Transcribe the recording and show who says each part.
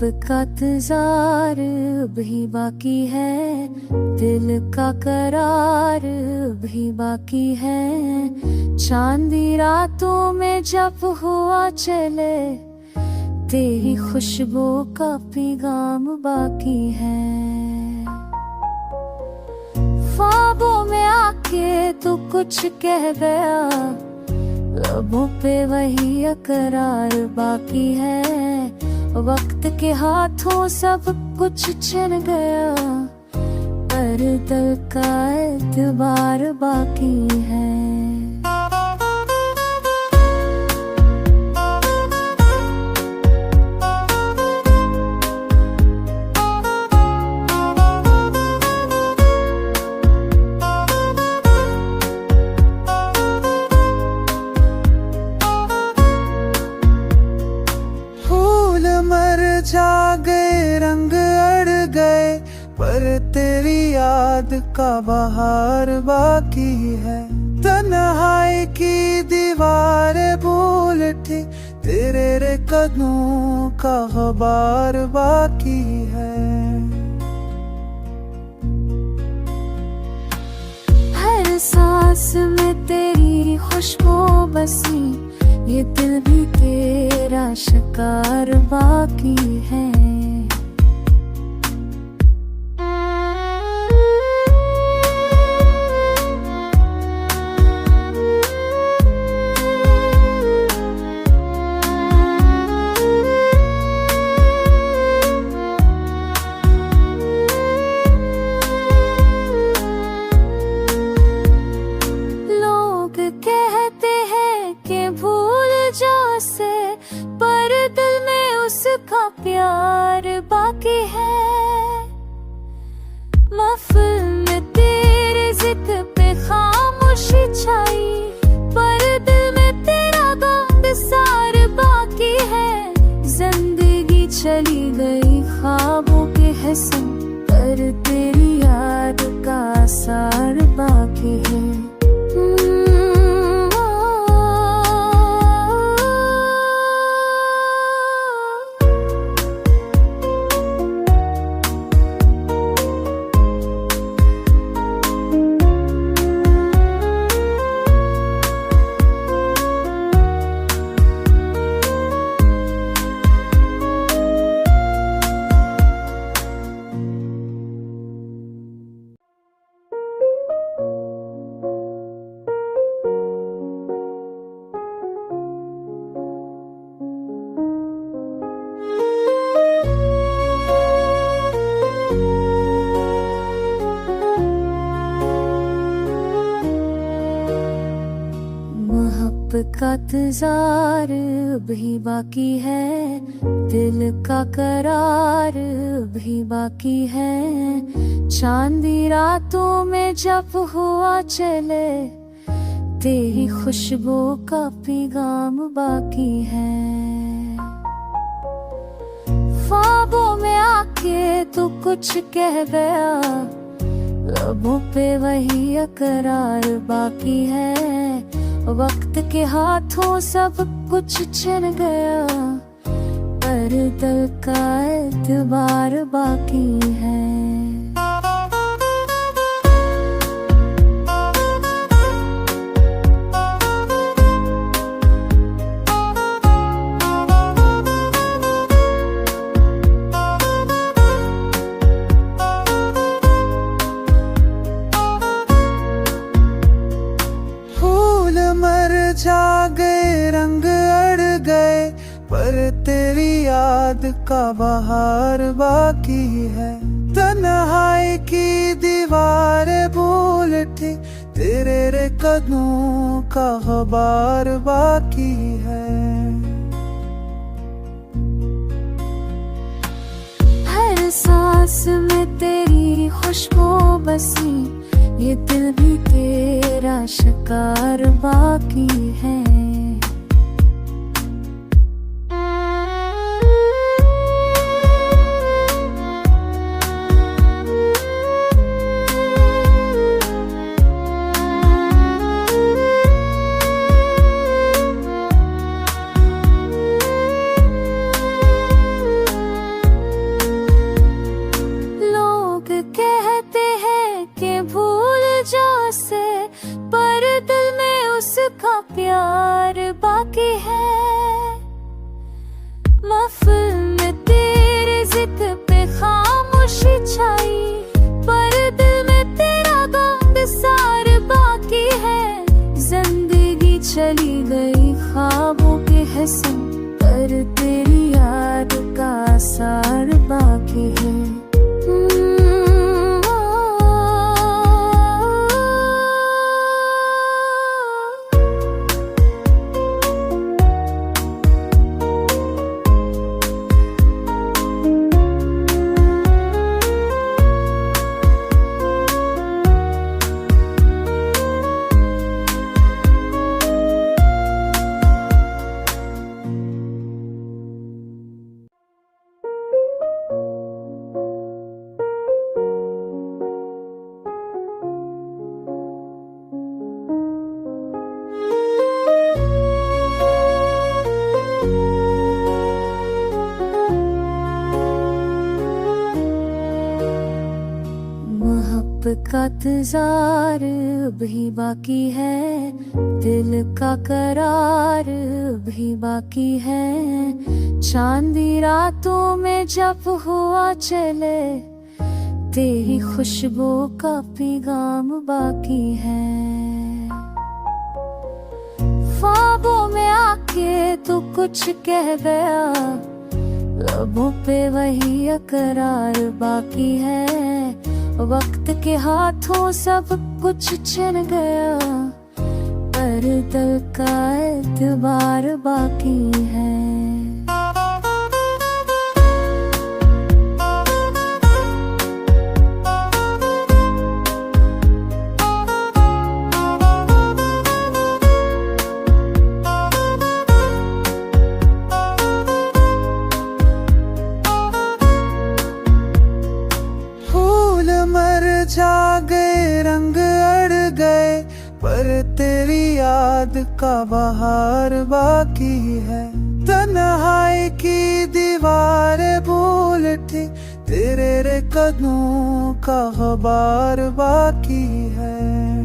Speaker 1: का इंतजार भी बाकी है, दिल का करार भी बाकी है। चांदी रातों में जब हुआ चले, तेरी खुशबू का पैगाम बाकी है। ख्वाबों में आके तू कुछ कह गया, लबों पे वही अकरार बाकी है। वक्त के हाथों सब कुछ छिन गया, पर दिल का एतबार बाकी है।
Speaker 2: जा गए, रंग अड़ गए, पर तेरी याद का बहार बाकी है। तन्हाई की दीवार भूल थी, तेरे रे कदमों का गबार बाकी है।
Speaker 1: हर सांस में तेरी खुशबू बसी, ये दिल भी तेरा शिकार बाकी है। लोग कहते हैं कि भूल जा से, पर दिल में उसका प्यार बाकी है। महफिल में तेरे जिक्र पे खामोशी छाई, पर दिल में तेरा गम सार बाकी है। जिंदगी चली गई ख्वाबों के हिस्से, पर तेरी याद का असर बाकी है। का इंतजार भी बाकी है, दिल का करार भी बाकी है। चांदी रातों में जब हुआ चले, तेरी खुशबू का पैगाम बाकी है। ख्वाबों में आके तू कुछ कह गया, लबों पे वही अकरार बाकी है। वक्त के हाथों सब कुछ छिन गया, पर दिल का एतबार बाकी है।
Speaker 2: जा गए, रंग अड़ गए, पर तेरी याद का बहार बाकी है। तन्हाई की दीवार भूल थी, तेरे रे कदमों का गबार बाकी है।
Speaker 1: हर सांस में तेरी खुशबू बसी, ये दिल भी तेरा शिकार बाकी है। इंतजार बाकी है। महफिल में तेरे जिक्र पे खामोशी छाई, पर दिल में तेरा गम बिसार बाकी है। जिंदगी चली गई ख्वाबों के हिस्से, पर तेरी याद का असर बाकी है। का इंतजार भी बाकी है, दिल का करार भी बाकी है। चांदी रातों में जब हुआ चले, तेरी खुशबू का पैगाम बाकी है। ख्वाबों में आके तू कुछ कह गया, लबों पे वही अकरार बाकी है। वक्त के हाथों सब कुछ छिन गया, पर दिल का एतबार बाकी है।
Speaker 2: जा गए, रंग अड़ गए, पर तेरी याद का बहार बाकी है। तन्हाई की दीवार बोल उठी, तेरे कदमों का गबार बाकी है।